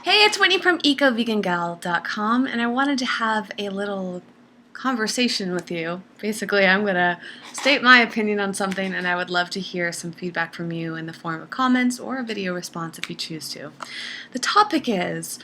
Hey, it's Whitney from EcoVeganGal.com, and I wanted to have a little conversation with you. Basically, I'm going to state my opinion on something, and I would love to hear some feedback from you in the form of comments or a video response if you choose to. The topic is,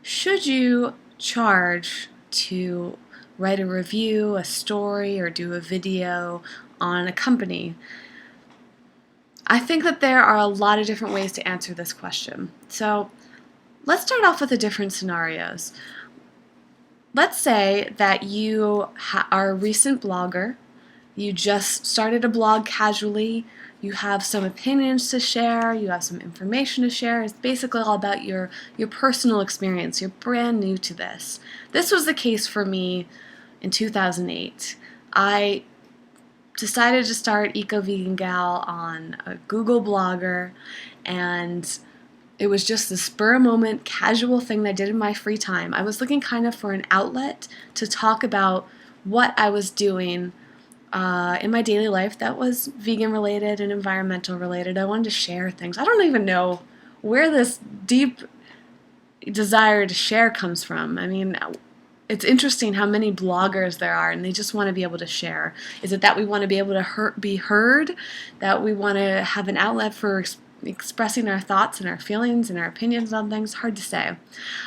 should you charge to write a review, a story, or do a video on a company? I think that there are a lot of different ways to answer this question. So let's start off with the different scenarios. Let's say that you are a recent blogger, you just started a blog casually, you have some opinions to share, you have some information to share. It's basically all about your personal experience. You're brand new to this. This was the case for me in 2008. I decided to start Eco Vegan Gal on a Google Blogger, and it was just the spur of moment, casual thing that I did in my free time. I was looking kind of for an outlet to talk about what I was doing in my daily life that was vegan related and environmental related. I wanted to share things. I don't even know where this deep desire to share comes from. I mean, it's interesting how many bloggers there are, and they just want to be able to share. Is it that we want to be able to be heard, that we want to have an outlet for expressing our thoughts and our feelings and our opinions on things? Hard to say.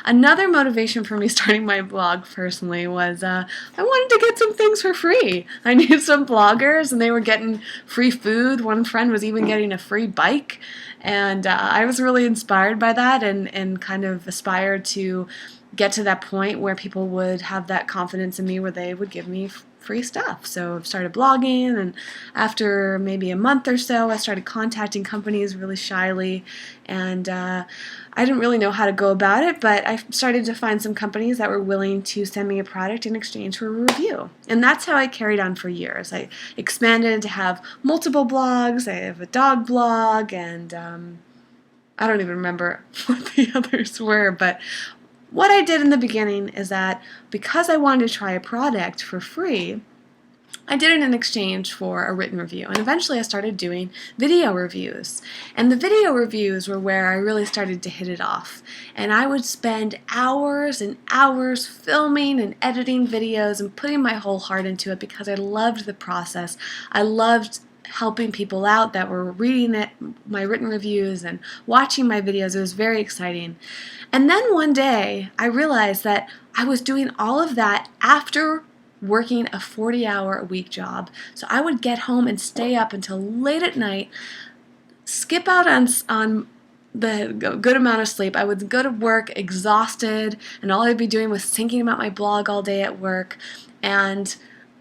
Another motivation for me starting my blog personally was I wanted to get some things for free. I knew some bloggers and they were getting free food. One friend was even getting a free bike, and I was really inspired by that and kind of aspired to get to that point where people would have that confidence in me where they would give me free stuff. So I started blogging, and after maybe a month or so, I started contacting companies really shyly, and I didn't really know how to go about it, but I started to find some companies that were willing to send me a product in exchange for a review. And that's how I carried on for years. I expanded to have multiple blogs. I have a dog blog, and I don't even remember what the others were, but what I did in the beginning is that because I wanted to try a product for free, I did it in exchange for a written review, and eventually I started doing video reviews. And the video reviews were where I really started to hit it off. And I would spend hours and hours filming and editing videos and putting my whole heart into it because I loved the process. I loved helping people out that were reading my written reviews and watching my videos. It was very exciting. And then one day I realized that I was doing all of that after working a 40-hour-a-week job. So I would get home and stay up until late at night, skip out on the good amount of sleep. I would go to work exhausted, and all I'd be doing was thinking about my blog all day at work, and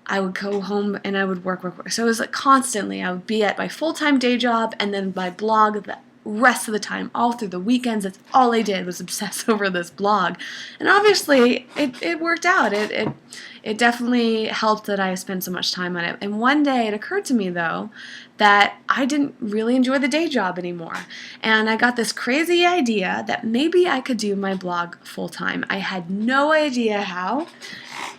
I would go home and I would work. So it was like constantly, I would be at my full-time day job and then my blog the rest of the time, all through the weekends. That's all I did was obsess over this blog. And obviously, it worked out. It definitely helped that I spent so much time on it. And one day it occurred to me, though, that I didn't really enjoy the day job anymore. And I got this crazy idea that maybe I could do my blog full-time. I had no idea how,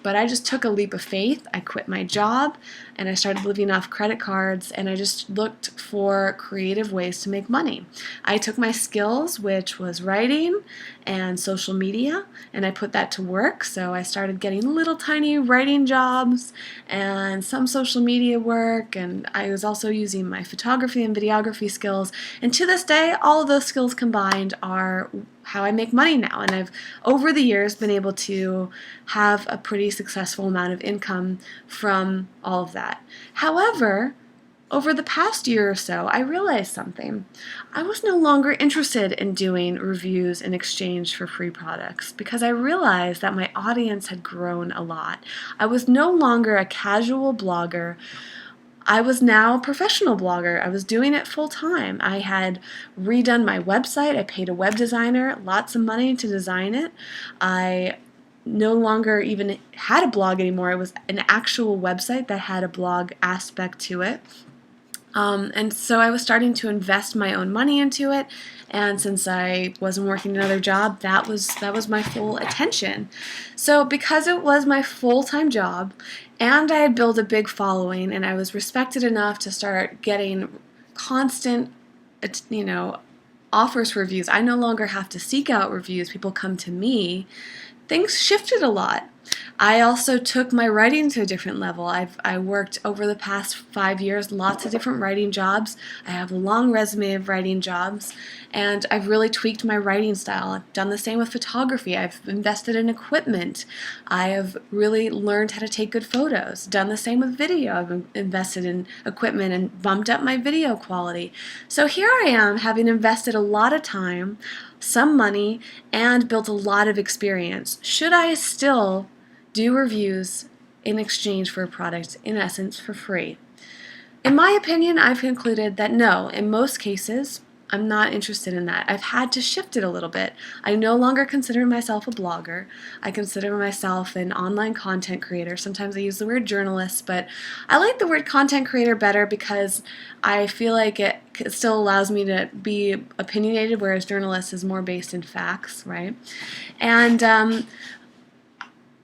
but I just took a leap of faith. I quit my job and I started living off credit cards, and I just looked for creative ways to make money. I took my skills, which was writing and social media, and I put that to work. So I started getting little tiny writing jobs and some social media work, and I was also using my photography and videography skills. And to this day, all of those skills combined are how I make money now, and I've over the years been able to have a pretty successful amount of income from all of that. However, over the past year or so, I realized something. I was no longer interested in doing reviews in exchange for free products because I realized that my audience had grown a lot. I was no longer a casual blogger. I was now a professional blogger. I was doing it full time. I had redone my website. I paid a web designer lots of money to design it. I no longer even had a blog anymore. It was an actual website that had a blog aspect to it. And so I was starting to invest my own money into it, and since I wasn't working another job, that was my full attention. So because it was my full-time job, and I had built a big following, and I was respected enough to start getting constant, offers for reviews. I no longer have to seek out reviews. People come to me. Things shifted a lot. I also took my writing to a different level. I worked over the past 5 years, lots of different writing jobs. I have a long resume of writing jobs, and I've really tweaked my writing style. I've done the same with photography. I've invested in equipment. I have really learned how to take good photos. Done the same with video. I've invested in equipment and bumped up my video quality. So here I am, having invested a lot of time, some money, and built a lot of experience. Should I still do reviews in exchange for a product, in essence, for free? In my opinion, I've concluded that no, in most cases, I'm not interested in that. I've had to shift it a little bit. I no longer consider myself a blogger. I consider myself an online content creator. Sometimes I use the word journalist, but I like the word content creator better because I feel like it still allows me to be opinionated, whereas journalist is more based in facts, right? And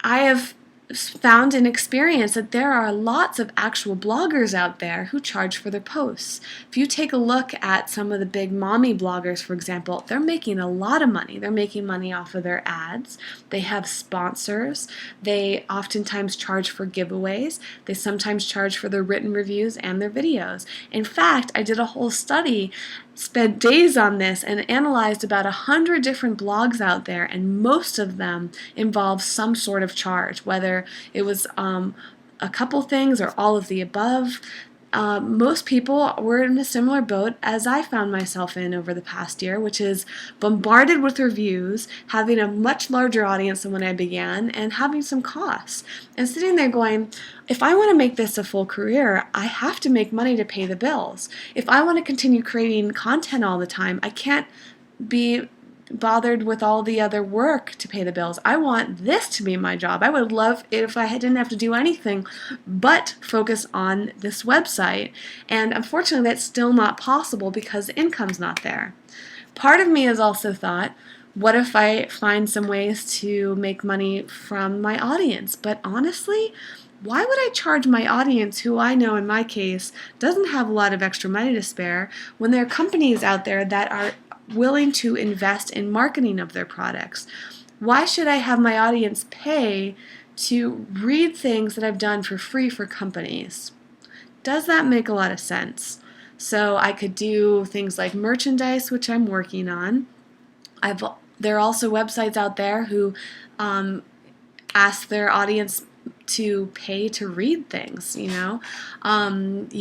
I have found and experienced that there are lots of actual bloggers out there who charge for their posts. If you take a look at some of the big mommy bloggers, for example, they're making a lot of money. They're making money off of their ads. They have sponsors. They oftentimes charge for giveaways. They sometimes charge for their written reviews and their videos. In fact, I did a whole study, spent days on this, and analyzed about 100 different blogs out there, and most of them involve some sort of charge, whether it was a couple things or all of the above. Most people were in a similar boat as I found myself in over the past year, which is bombarded with reviews, having a much larger audience than when I began, and having some costs. And sitting there going, if I want to make this a full career, I have to make money to pay the bills. If I want to continue creating content all the time, I can't be bothered with all the other work to pay the bills. I want this to be my job. I would love it if I didn't have to do anything but focus on this website. And unfortunately, that's still not possible because the income's not there. Part of me has also thought, what if I find some ways to make money from my audience? But honestly, why would I charge my audience, who I know in my case doesn't have a lot of extra money to spare, when there are companies out there that are willing to invest in marketing of their products? Why should I have my audience pay to read things that I've done for free for companies? Does that make a lot of sense? So I could do things like merchandise, which I'm working on. There are also websites out there who ask their audience to pay to read things, you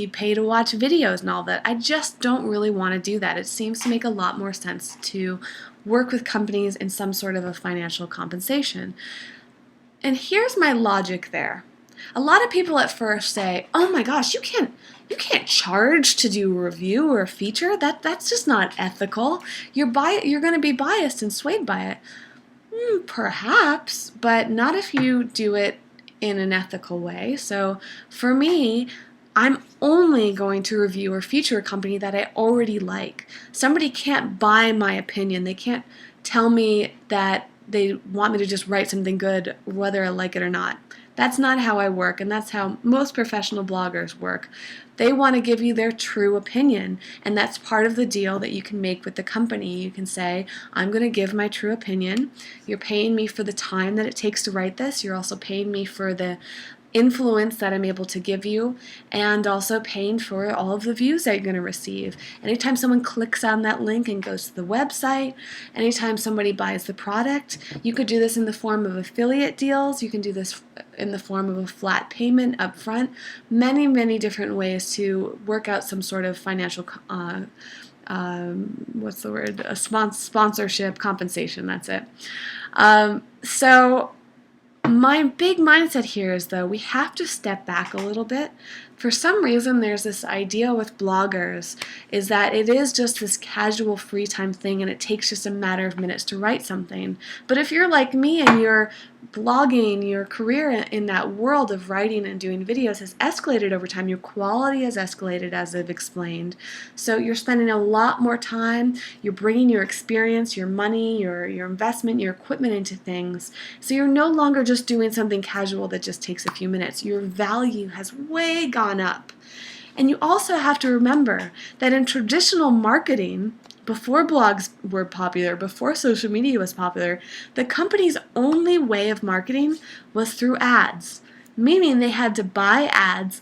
pay to watch videos and all that. I just don't really want to do that. It seems to make a lot more sense to work with companies in some sort of a financial compensation. And here's my logic there. A lot of people at first say, oh my gosh, you can't charge to do a review or a feature. That's just not ethical. You're going to be biased and swayed by it. Perhaps, but not if you do it in an ethical way. So for me, I'm only going to review or feature a company that I already like. Somebody can't buy my opinion. They can't tell me that they want me to just write something good whether I like it or not. That's not how I work, and that's how most professional bloggers work. They want to give you their true opinion, and that's part of the deal that you can make with the company. You can say, I'm going to give my true opinion. You're paying me for the time that it takes to write this. You're also paying me for the influence that I'm able to give you, and also paying for all of the views that you're going to receive. Anytime someone clicks on that link and goes to the website, anytime somebody buys the product, you could do this in the form of affiliate deals. You can do this in the form of a flat payment up front. Many, many different ways to work out some sort of financial a sponsorship compensation. That's it. So my big mindset here is, though, we have to step back a little bit. For some reason, there's this idea with bloggers is that it is just this casual free time thing and it takes just a matter of minutes to write something. But if you're like me and you're blogging, your career in that world of writing and doing videos has escalated over time. Your quality has escalated, as I've explained. So you're spending a lot more time. You're bringing your experience, your money, your investment, your equipment into things. So you're no longer just doing something casual that just takes a few minutes. Your value has way gone up. And you also have to remember that in traditional marketing, before blogs were popular, before social media was popular, the company's only way of marketing was through ads, meaning they had to buy ads,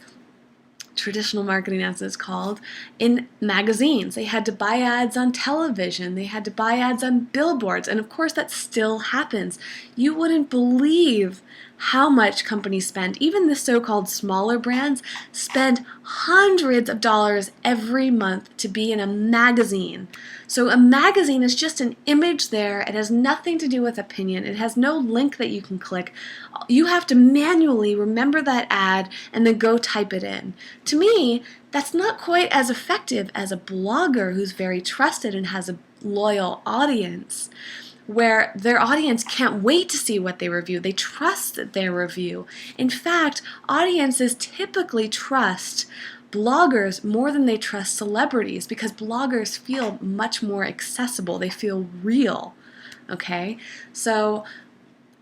traditional marketing as it's called, in magazines. They had to buy ads on television. They had to buy ads on billboards. And of course that still happens. You wouldn't believe how much companies spend. Even the so-called smaller brands spend hundreds of dollars every month to be in a magazine. So a magazine is just an image there. It has nothing to do with opinion. It has no link that you can click. You have to manually remember that ad and then go type it in. To me, that's not quite as effective as a blogger who's very trusted and has a loyal audience, where their audience can't wait to see what they review. They trust their review. In fact, audiences typically trust bloggers more than they trust celebrities because bloggers feel much more accessible. They feel real. Okay? So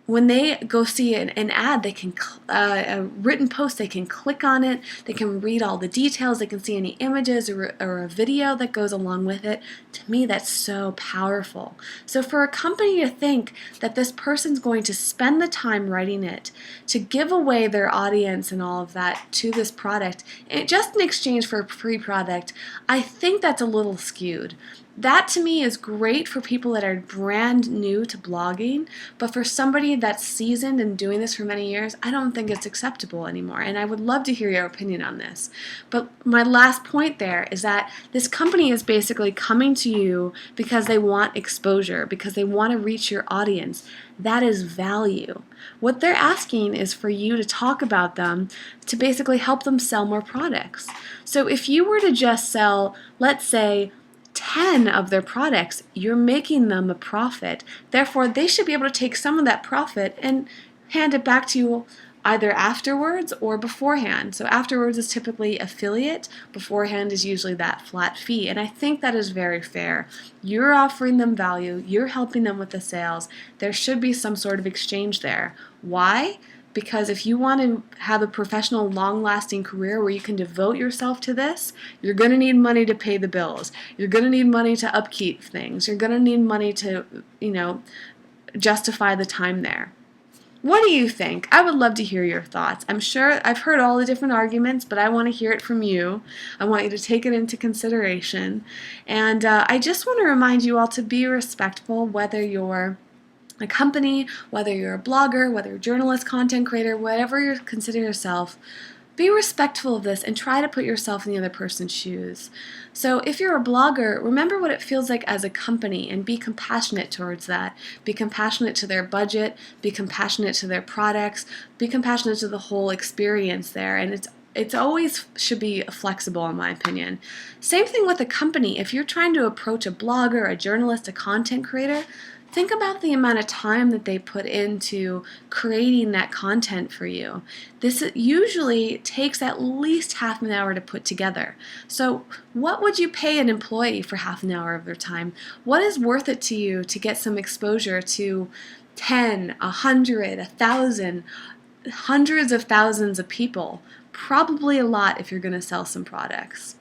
when they go see an ad, they can a written post, they can click on it, they can read all the details, they can see any images or a video that goes along with it. To me, that's so powerful. So for a company to think that this person's going to spend the time writing it, to give away their audience and all of that to this product, just in exchange for a free product, I think that's a little skewed. That to me is great for people that are brand new to blogging, but for somebody that's seasoned and doing this for many years, I don't think it's acceptable anymore. And I would love to hear your opinion on this. But my last point there is that this company is basically coming to you because they want exposure, because they want to reach your audience. That is value. What they're asking is for you to talk about them to basically help them sell more products. So if you were to just sell, let's say, 10 of their products, you're making them a profit. Therefore, they should be able to take some of that profit and hand it back to you either afterwards or beforehand. So afterwards is typically affiliate, beforehand is usually that flat fee. And I think that is very fair. You're offering them value, you're helping them with the sales. There should be some sort of exchange there. Why? Because if you want to have a professional, long-lasting career where you can devote yourself to this, you're going to need money to pay the bills. You're going to need money to upkeep things. You're going to need money to, justify the time there. What do you think? I would love to hear your thoughts. I'm sure I've heard all the different arguments, but I want to hear it from you. I want you to take it into consideration. And I just want to remind you all to be respectful, whether you're a company, whether you're a blogger, whether you're a journalist, content creator, whatever you consider yourself. Be respectful of this and try to put yourself in the other person's shoes. So if you're a blogger, remember what it feels like as a company and be compassionate towards that. Be compassionate to their budget, be compassionate to their products, be compassionate to the whole experience there. And it's always should be flexible, in my opinion. Same thing with a company. If you're trying to approach a blogger, a journalist, a content creator, think about the amount of time that they put into creating that content for you. This usually takes at least half an hour to put together. So what would you pay an employee for half an hour of their time? What is worth it to you to get some exposure to 10, 100, 1,000, hundreds of thousands of people? Probably a lot if you're going to sell some products.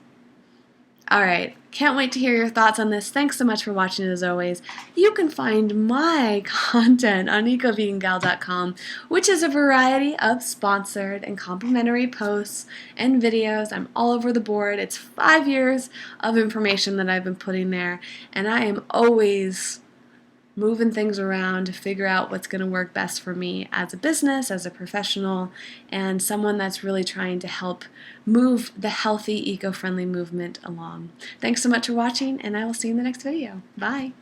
Alright, can't wait to hear your thoughts on this. Thanks so much for watching as always. You can find my content on ecovegangal.com, which is a variety of sponsored and complimentary posts and videos. I'm all over the board. It's 5 years of information that I've been putting there, and I am always moving things around to figure out what's going to work best for me as a business, as a professional, and someone that's really trying to help move the healthy, eco-friendly movement along. Thanks so much for watching, and I will see you in the next video. Bye!